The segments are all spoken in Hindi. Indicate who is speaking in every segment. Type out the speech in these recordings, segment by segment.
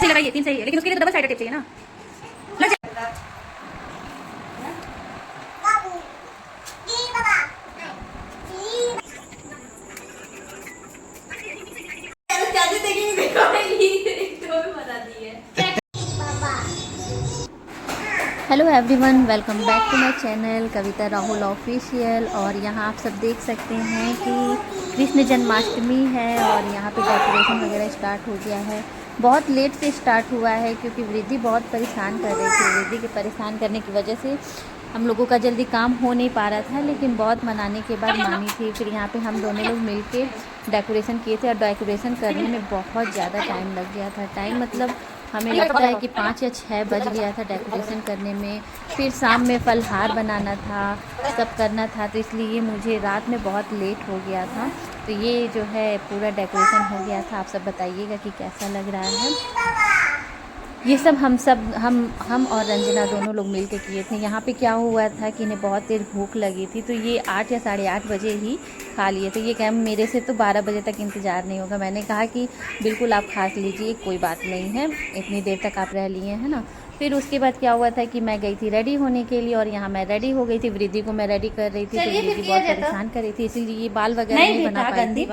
Speaker 1: से लगाइए, 3 सही है, लेकिन उसके लिए तो डबल साइड टेप चाहिए ना। Hello everyone, welcome back to my channel Kavita Rahul official. और यहाँ आप सब देख सकते हैं कि कृष्ण जन्माष्टमी है और यहाँ पे डेकोरेशन वगैरह स्टार्ट हो गया है। बहुत लेट से स्टार्ट हुआ है क्योंकि वृद्धि बहुत परेशान कर रही थी। वृद्धि के परेशान करने की वजह से हम लोगों का जल्दी काम हो नहीं पा रहा था, लेकिन बहुत मनाने के बाद मानी थी। फिर यहाँ पे हम दोनों लोग मिल के डेकोरेशन किए थे और डेकोरेशन करने में बहुत ज़्यादा टाइम लग गया था। टाइम मतलब हमें लगता है कि 5 या 6 बज गया था डेकोरेशन करने में। फिर शाम में फलहार बनाना था, सब करना था, तो इसलिए मुझे रात में बहुत लेट हो गया था। तो ये जो है पूरा डेकोरेशन हो गया था। आप सब बताइएगा कि कैसा लग रहा है। ये सब हम और रंजना दोनों लोग मिल के किए थे। यहाँ पे क्या हुआ था कि इन्हें बहुत तेज़ भूख लगी थी, तो ये 8 या 8:30 बजे ही खा लिए थे। ये कह मेरे से तो 12 बजे तक इंतज़ार नहीं होगा। मैंने कहा कि बिल्कुल आप खा लीजिए, कोई बात नहीं है, इतनी देर तक आप रह लिए हैं ना। फिर उसके बाद क्या हुआ था कि मैं गई थी रेडी होने के लिए और यहाँ मैं रेडी हो गई थी। वृद्धि को मैं रेडी कर रही थी, तो वृद्धि बहुत परेशान कर रही थी, इसीलिए बाल वगैरह नहीं बना पाई थी।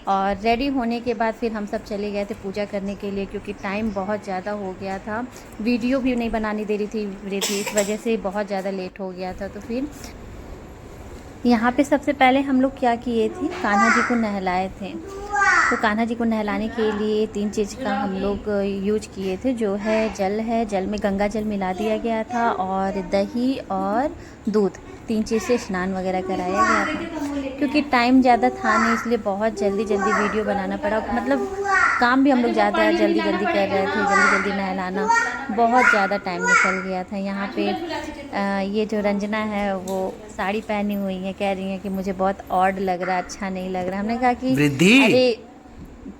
Speaker 1: और रेडी होने के बाद फिर हम सब चले गए थे पूजा करने के लिए, क्योंकि टाइम बहुत ज़्यादा हो गया था। वीडियो भी नहीं बनाने दे रही थी वृद्धि, इस वजह से बहुत ज़्यादा लेट हो गया था। तो फिर यहाँ पे सबसे पहले हम लोग क्या किए थे, कान्हा जी को नहलाए थे। तो कान्हा जी को नहलाने के लिए 3 चीज़ का हम लोग यूज किए थे, जो है जल में गंगा जल मिला दिया गया था और दही और दूध, 3 चीज़ से स्नान वगैरह कराया गया था। क्योंकि टाइम ज़्यादा था नहीं, इसलिए बहुत जल्दी वीडियो बनाना पड़ा। मतलब काम भी हम लोग ज़्यादा जल्दी कर रहे थे, जल्दी नहलाना, बहुत ज़्यादा टाइम निकल गया था। यहाँ पे ये जो रंजना है वो साड़ी पहनी हुई है, कह रही है कि मुझे बहुत ऑड लग रहा है, अच्छा नहीं लग रहा। हमने कहा कि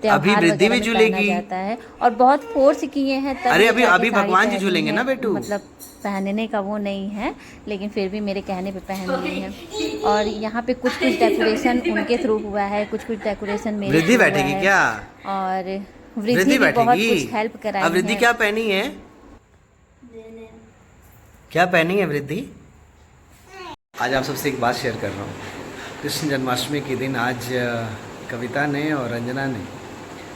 Speaker 1: अरे
Speaker 2: अभी वृद्धि भी झूलेगी
Speaker 1: जाता है और बहुत फोर्स किए हैं।
Speaker 2: अरे अभी भगवान जी झूलेंगे ना बेटू।
Speaker 1: मतलब पहनने का वो नहीं है, लेकिन फिर भी मेरे कहने पे पहन ली है। और यहाँ पे कुछ डेकोरेशन उनके थ्रू हुआ है, कुछ डेकोरेशन मेरे
Speaker 2: वृद्धि बैठेगी क्या?
Speaker 1: और वृद्धि भी बहुत कुछ हेल्प कराई है।
Speaker 2: वृद्धि क्या पहनी है, क्या पहनी है वृद्धि? आज आप सबसे एक बात शेयर कर रहा हूँ। कृष्ण जन्माष्टमी के दिन आज कविता ने और रंजना ने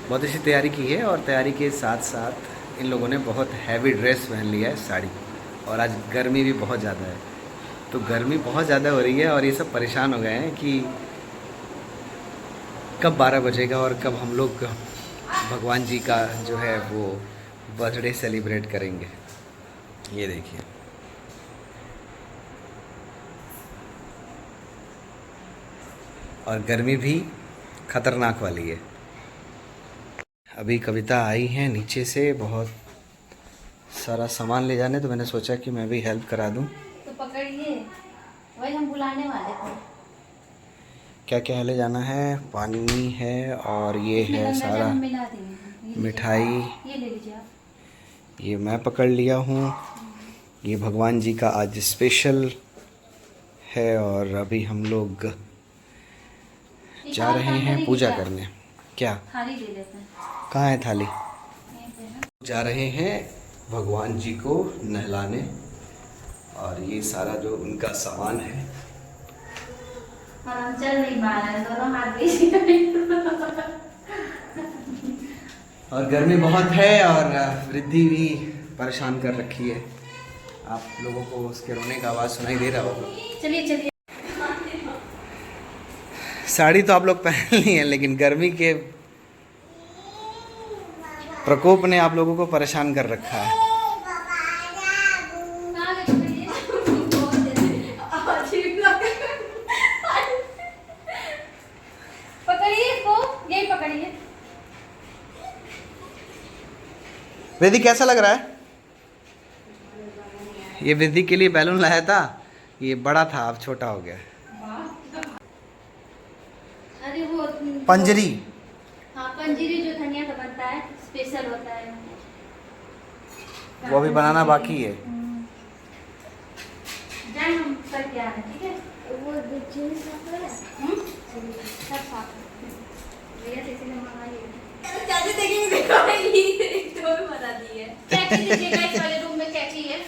Speaker 2: बहुत अच्छी तैयारी की है और तैयारी के साथ साथ इन लोगों ने बहुत हैवी ड्रेस पहन लिया है, साड़ी। और आज गर्मी भी बहुत ज़्यादा है, तो गर्मी बहुत ज़्यादा हो रही है और ये सब परेशान हो गए हैं कि कब 12 बजेगा और कब हम लोग भगवान जी का जो है वो बर्थडे सेलिब्रेट करेंगे। ये देखिए, और गर्मी भी खतरनाक वाली है। अभी कविता आई है नीचे से बहुत सारा सामान ले जाने, तो मैंने सोचा कि मैं भी हेल्प करा दूं।
Speaker 1: तो पकड़िए, वही हम बुलाने वाले थे।
Speaker 2: क्या क्या ले जाना है? पानी है और ये है सारा मिठाई,
Speaker 1: ये ले लीजिए आप।
Speaker 2: ये मैं पकड़ लिया हूँ। ये भगवान जी का आज स्पेशल है और अभी हम लोग जा रहे हैं पूजा करने। क्या
Speaker 1: थाली ले लेते हैं?
Speaker 2: कहाँ है थाली? जा रहे हैं भगवान जी को नहलाने और ये सारा जो उनका सामान है।
Speaker 1: और हम चल नहीं पा रहे हैं, दोनों हाथ भी
Speaker 2: और गर्मी बहुत है और वृद्धि भी परेशान कर रखी है। आप लोगों को उसके रोने का आवाज़ सुनाई दे रहा होगा।
Speaker 1: चलिए
Speaker 2: साड़ी तो आप लोग पहन ली है, लेकिन गर्मी के प्रकोप ने आप लोगों को परेशान कर रखा है।
Speaker 1: पकड़िए इसको, यही पकड़िए।
Speaker 2: वृद्धि कैसा लग रहा है? ये वृद्धि के लिए बैलून लाया था, ये बड़ा था अब छोटा हो गया।
Speaker 1: अरे वो
Speaker 2: पंजरी,
Speaker 1: हाँ पंजरी जो धनिया का बनता है, स्पेशल होता है,
Speaker 2: वो अभी बनाना बाकी है।
Speaker 1: जाए हम करके आ रहे हैं, ठीक है? वो सब साफ है भैया, जैसे हम मंगाइए। चाची देखिए, देखो ये तो बता कैची दीजिएगा, इस वाले रूम में कैची है,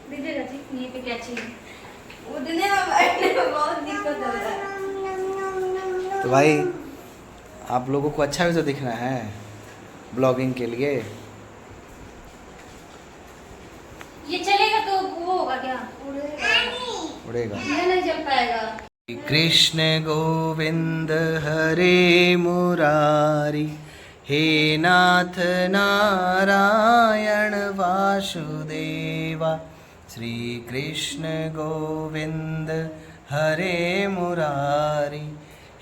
Speaker 1: दीजिएगा जी, ये पे कैची है। उठने में बैठने में बहुत दिक्कत हो रहा है।
Speaker 2: तो भाई आप लोगों को अच्छा भी तो दिखना है ब्लॉगिंग के लिए।
Speaker 1: ये चलेगा तो वो होगा क्या,
Speaker 2: उड़ेगा।
Speaker 1: ये नहीं चल पाएगा।
Speaker 2: कृष्ण गोविंद हरे मुरारी, हे नाथ नारायण वासुदेवा। श्री कृष्ण गोविंद हरे मुरारी,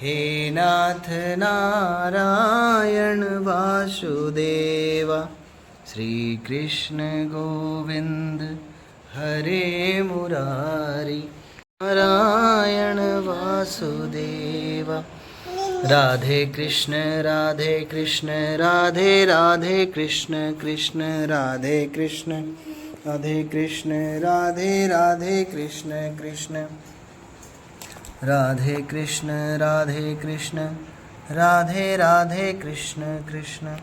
Speaker 2: हे नाथ नारायण वासुदेवा। श्री कृष्ण गोविंद हरे मुरारी, नारायण वासुदेवा। राधे कृष्ण राधे कृष्ण राधे राधे कृष्ण कृष्ण राधे कृष्ण, राधे कृष्ण राधे राधे कृष्ण कृष्ण, राधे कृष्ण राधे कृष्ण राधे राधे कृष्ण कृष्ण।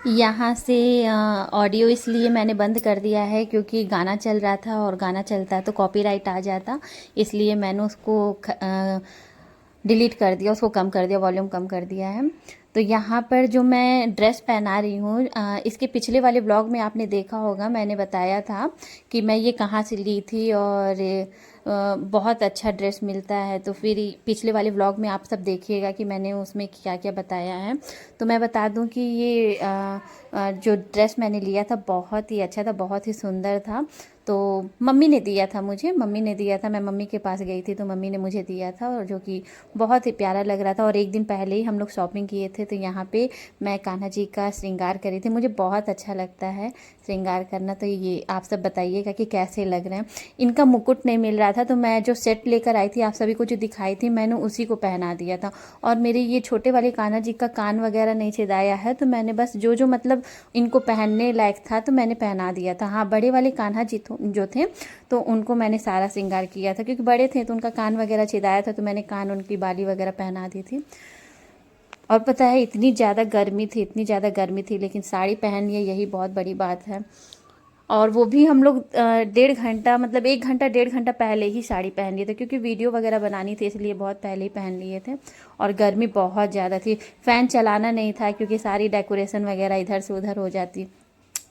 Speaker 1: यहाँ से ऑडियो इसलिए मैंने बंद कर दिया है क्योंकि गाना चल रहा था और गाना चलता तो कॉपीराइट आ जाता, इसलिए मैंने उसको डिलीट कर दिया, उसको कम कर दिया, वॉल्यूम कम कर दिया है। तो यहाँ पर जो मैं ड्रेस पहना रही हूँ, इसके पिछले वाले ब्लॉग में आपने देखा होगा, मैंने बताया था कि मैं ये कहाँ से ली थी और बहुत अच्छा ड्रेस मिलता है। तो फिर पिछले वाले व्लॉग में आप सब देखिएगा कि मैंने उसमें क्या क्या बताया है। तो मैं बता दूं कि ये जो ड्रेस मैंने लिया था बहुत ही अच्छा था, बहुत ही सुंदर था। तो मम्मी ने दिया था मुझे, मम्मी ने दिया था, मैं मम्मी के पास गई थी तो मम्मी ने मुझे दिया था, और जो कि बहुत ही प्यारा लग रहा था। और एक दिन पहले ही हम लोग शॉपिंग किए थे, तो यहाँ पे मैं कान्हा जी का श्रृंगार करी थी। मुझे बहुत अच्छा लगता है श्रृंगार करना, तो ये आप सब बताइएगा कि कैसे लग रहे हैं। इनका मुकुट नहीं मिल रहा था, तो मैं जो सेट लेकर आई थी आप सभी को जो दिखाई थी, मैंने उसी को पहना दिया था। और मेरे ये छोटे वाले कान्हा जी का कान वगैरह नहीं छेदाया है, तो मैंने बस जो जो मतलब इनको पहनने लायक था तो मैंने पहना दिया था। हाँ, बड़े वाले कान्हा जी जो थे तो उनको मैंने सारा श्रृंगार किया था, क्योंकि बड़े थे तो उनका कान वगैरह छेदाया था, तो मैंने कान उनकी बाली वगैरह पहना दी थी। और पता है इतनी ज़्यादा गर्मी थी, इतनी ज़्यादा गर्मी थी, लेकिन साड़ी पहन लिया, यही बहुत बड़ी बात है। और वो भी हम लोग 1.5 घंटा, मतलब 1 घंटा 1.5 घंटा पहले ही साड़ी पहन लिए थे, क्योंकि वीडियो वगैरह बनानी थी, इसलिए बहुत पहले ही पहन लिए थे। और गर्मी बहुत ज़्यादा थी, फ़ैन चलाना नहीं था क्योंकि सारी डेकोरेशन वगैरह इधर से उधर हो जाती।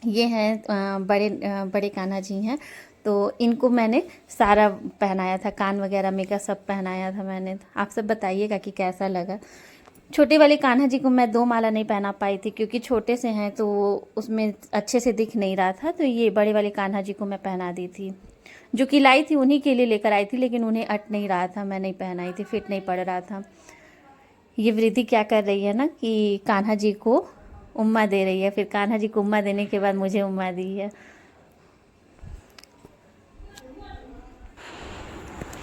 Speaker 1: ये हैं बड़े कान्हा जी हैं, तो इनको मैंने सारा पहनाया था, कान वगैरह मेकअप सब पहनाया था मैंने। आप सब बताइएगा कि कैसा लगा। छोटे वाले कान्हा जी को मैं 2 माला नहीं पहना पाई थी, क्योंकि छोटे से हैं तो उसमें अच्छे से दिख नहीं रहा था, तो ये बड़े वाले कान्हा जी को मैं पहना दी थी। जो कि लाई थी उन्हीं के लिए लेकर आई थी, लेकिन उन्हें अट नहीं रहा था, मैं नहीं पहनाई थी, फिट नहीं पड़ रहा था। ये वृद्धि क्या कर रही है ना कि कान्हा जी को उम्मा दे रही है, फिर कान्हा जी को उम्मा देने के बाद मुझे उम्मा दी है।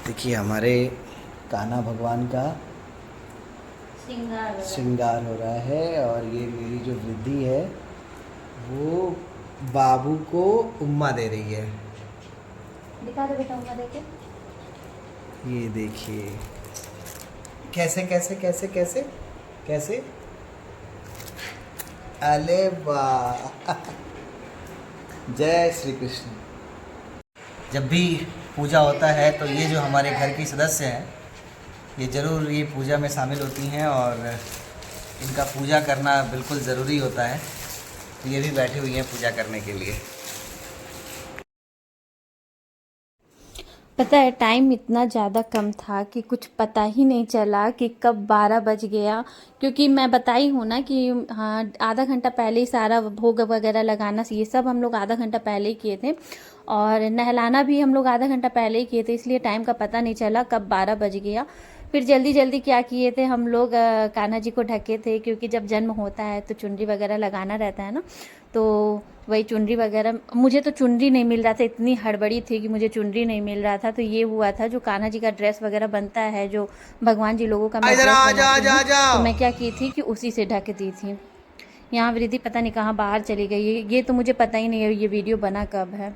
Speaker 2: देखिए हमारे कान्हा भगवान का श्रृंगार हो रहा है, और ये मेरी जो वृद्धि है वो बाबू को उम्मा दे रही है।
Speaker 1: दिखा दो बेटा उम्मा देके।
Speaker 2: ये देखिए कैसे कैसे कैसे कैसे कैसे, अले वाह, जय श्री कृष्ण। जब भी पूजा होता है तो ये जो हमारे घर की सदस्य हैं ये ज़रूर ये पूजा में शामिल होती हैं, और इनका पूजा करना बिल्कुल ज़रूरी होता है। तो ये भी बैठी हुई हैं पूजा करने के लिए।
Speaker 1: पता है टाइम इतना ज़्यादा कम था कि कुछ पता ही नहीं चला कि कब 12 बज गया, क्योंकि मैं बताई हूँ ना कि हाँ आधा घंटा पहले ही सारा भोग वगैरह लगाना, ये सब हम लोग आधा घंटा पहले ही किए थे, और नहलाना भी हम लोग आधा घंटा पहले ही किए थे, इसलिए टाइम का पता नहीं चला कब 12 बज गया। फिर जल्दी जल्दी क्या किए थे हम लोग, कान्हा जी को ढके थे, क्योंकि जब जन्म होता है तो चुनरी वगैरह लगाना रहता है ना, तो वही चुनरी वगैरह, मुझे तो चुनरी नहीं मिल रहा था, इतनी हड़बड़ी थी कि मुझे चुनरी नहीं मिल रहा था। तो ये हुआ था जो कान्हा जी का ड्रेस वगैरह बनता है, जो भगवान जी लोगों का मैं ड्रेस बनाती हूँ, तो मैं क्या की थी कि उसी से ढक दी थी। यहाँ वृद्धि पता नहीं कहाँ बाहर चली गई है, ये तो मुझे पता ही नहीं है ये वीडियो बना कब है।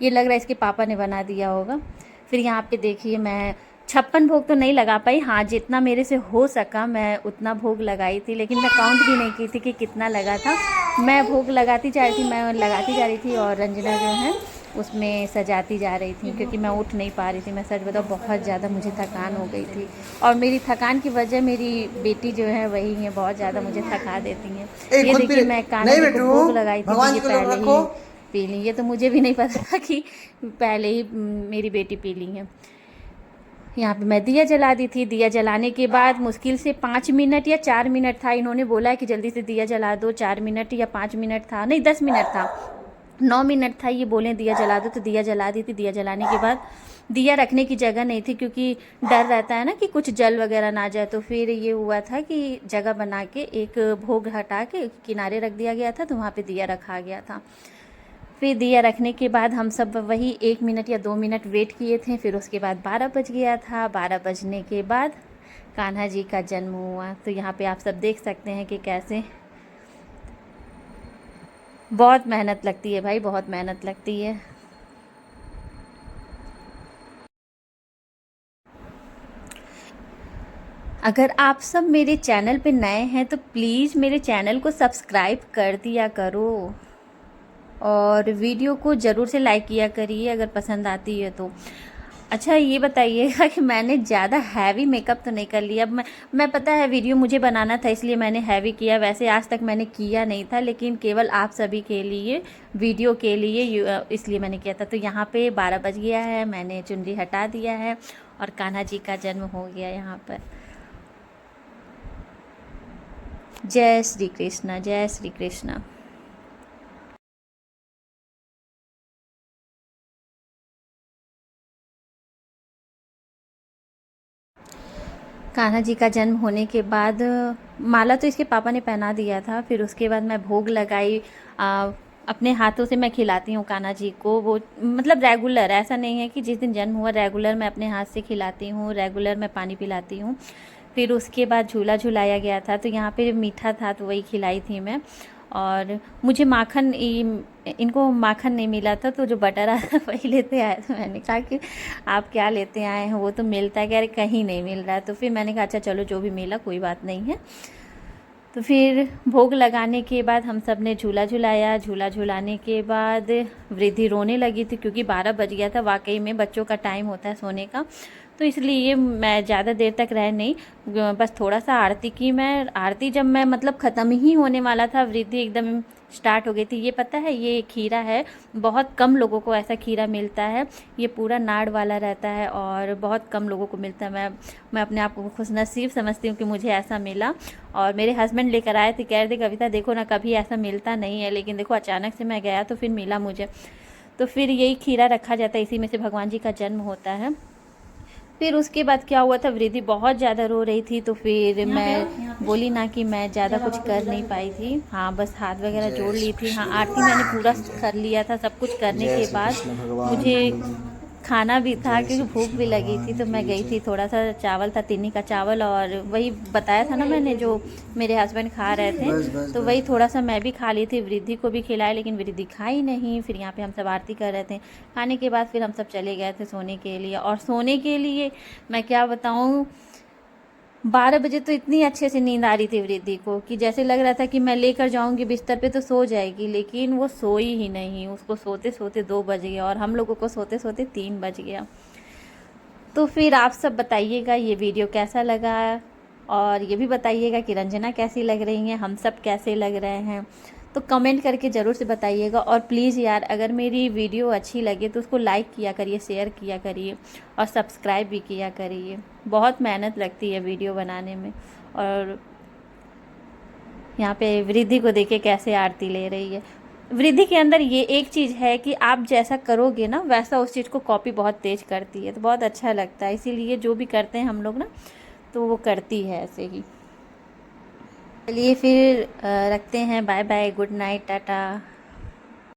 Speaker 1: ये लग रहा है इसके पापा ने बना दिया होगा। फिर यहाँ पे देखिए मैं 56 भोग तो नहीं लगा पाई, हाँ जितना मेरे से हो सका मैं उतना भोग लगाई थी, लेकिन मैं काउंट भी नहीं की थी कि कितना लगा था। मैं भोग लगाती जा रही थी, मैं लगाती जा रही थी और रंजना जो है उसमें सजाती जा रही थी, क्योंकि मैं उठ नहीं पा रही थी। मैं सच बताऊँ बहुत ज़्यादा मुझे थकान हो गई थी, और मेरी थकान की वजह मेरी बेटी जो है वही है, बहुत ज़्यादा मुझे थका देती हैं। ये देखिए मैं कान्हा जी को भोग लगाई थी, ये पहले ही पी ली। ये तो मुझे भी नहीं पता था कि पहले ही मेरी बेटी पी ली है। यहाँ पे मैं दिया जला दी थी। दिया जलाने के बाद मुश्किल से 5 मिनट या 4 मिनट था, इन्होंने बोला कि जल्दी से दिया जला दो। 4 मिनट या 5 मिनट था, नहीं 10 मिनट था, 9 मिनट था, ये बोले दिया जला दो, तो दिया जला दी थी। दिया जलाने के बाद दिया रखने की जगह नहीं थी, क्योंकि डर रहता है ना कि कुछ जल वगैरह ना जाए, तो फिर ये हुआ था कि जगह बना के एक भोग हटा के किनारे रख दिया गया था, तो वहाँ पे दिया रखा गया था। फिर दिया रखने के बाद हम सब वही 1 मिनट या 2 मिनट वेट किए थे। फिर उसके बाद 12 बज गया था। 12 बजने के बाद कान्हा जी का जन्म हुआ। तो यहाँ पे आप सब देख सकते हैं कि कैसे बहुत मेहनत लगती है भाई, बहुत मेहनत लगती है। अगर आप सब मेरे चैनल पे नए हैं तो प्लीज़ मेरे चैनल को सब्सक्राइब कर दिया करो, और वीडियो को ज़रूर से लाइक किया करिए अगर पसंद आती है तो। अच्छा ये बताइएगा कि मैंने ज़्यादा हैवी मेकअप तो नहीं कर लिया। अब मैं पता है वीडियो मुझे बनाना था इसलिए मैंने हैवी किया, वैसे आज तक मैंने किया नहीं था, लेकिन केवल आप सभी के लिए वीडियो के लिए इसलिए मैंने किया था। तो यहाँ पे 12 बज गया है, मैंने चुनरी हटा दिया है और कान्हा जी का जन्म हो गया यहाँ पर। जय श्री कृष्ण, जय श्री कृष्ण। कान्हा जी का जन्म होने के बाद माला तो इसके पापा ने पहना दिया था। फिर उसके बाद मैं भोग लगाई। अपने हाथों से मैं खिलाती हूँ कान्हा जी को, वो मतलब रेगुलर, ऐसा नहीं है कि जिस दिन जन्म हुआ रेगुलर मैं अपने हाथ से खिलाती हूँ, रेगुलर मैं पानी पिलाती हूँ। फिर उसके बाद झूला झुलाया गया था, तो यहाँ पे मीठा था तो वही खिलाई थी मैं। और मुझे माखन, इनको माखन नहीं मिला था, तो जो बटर आया था वही लेते आए थे। मैंने कहा कि आप क्या लेते आए हैं, वो तो मिलता है, कह रहे कहीं नहीं मिल रहा है। तो फिर मैंने कहा अच्छा चलो जो भी मिला कोई बात नहीं है। तो फिर भोग लगाने के बाद हम सब ने झूला झुलाया। झूला झुलाने के बाद वृद्धि रोने लगी थी, क्योंकि 12 बज गया था। वाकई में बच्चों का टाइम होता है सोने का, तो इसलिए मैं ज़्यादा देर तक रह नहीं, बस थोड़ा सा आरती की। मैं आरती जब मैं मतलब ख़त्म ही होने वाला था, वृद्धि एकदम स्टार्ट हो गई थी। ये पता है ये खीरा है, बहुत कम लोगों को ऐसा खीरा मिलता है, ये पूरा नाड़ वाला रहता है और बहुत कम लोगों को मिलता है। मैं अपने आप को खुशनसीब समझती हूँ कि मुझे ऐसा मिला। और मेरे हस्बैंड लेकर आए थे, कह रहे थे कविता देखो ना कभी ऐसा मिलता नहीं है, लेकिन देखो अचानक से मैं गया तो फिर मिला मुझे। तो फिर यही खीरा रखा जाता है, इसी में से भगवान जी का जन्म होता है। फिर उसके बाद क्या हुआ था, वृद्धि बहुत ज़्यादा रो रही थी, तो फिर मैं बोली ना कि मैं ज़्यादा कुछ कर नहीं पाई थी। हाँ बस हाथ वगैरह जोड़ ली थी। हाँ आरती मैंने पूरा कर लिया था। सब कुछ करने के बाद मुझे खाना भी था, क्योंकि भूख भी लगी थी, तो मैं गई थी। थोड़ा सा चावल था, तिन्नी का चावल, और वही बताया था ना मैंने जो मेरे हस्बैंड खा रहे थे, तो वही थोड़ा सा मैं भी खा ली थी। वृद्धि को भी खिलाया, लेकिन वृद्धि खाई नहीं। फिर यहाँ पे हम सब आरती कर रहे थे। खाने के बाद फिर हम सब चले गए थे सोने के लिए। और सोने के लिए मैं क्या बताऊँ, 12 बजे तो इतनी अच्छे से नींद आ रही थी वृद्धि को कि जैसे लग रहा था कि मैं लेकर जाऊंगी बिस्तर पे तो सो जाएगी, लेकिन वो सोई ही नहीं। उसको सोते सोते 2 बज गया और हम लोगों को सोते सोते 3 बज गया। तो फिर आप सब बताइएगा ये वीडियो कैसा लगा, और ये भी बताइएगा कि रंजना कैसी लग रही हैं, हम सब कैसे लग रहे हैं, तो कमेंट करके ज़रूर से बताइएगा। और प्लीज़ यार अगर मेरी वीडियो अच्छी लगे तो उसको लाइक किया करिए, शेयर किया करिए और सब्सक्राइब भी किया करिए। बहुत मेहनत लगती है वीडियो बनाने में। और यहाँ पे वृद्धि को देखिए कैसे आरती ले रही है। वृद्धि के अंदर ये एक चीज़ है कि आप जैसा करोगे ना वैसा उस चीज़ को कॉपी बहुत तेज़ करती है, तो बहुत अच्छा लगता है। इसीलिए जो भी करते हैं हम लोग ना, तो वो करती है ऐसे ही। चलिए फिर रखते हैं, bye bye, good night, Tata.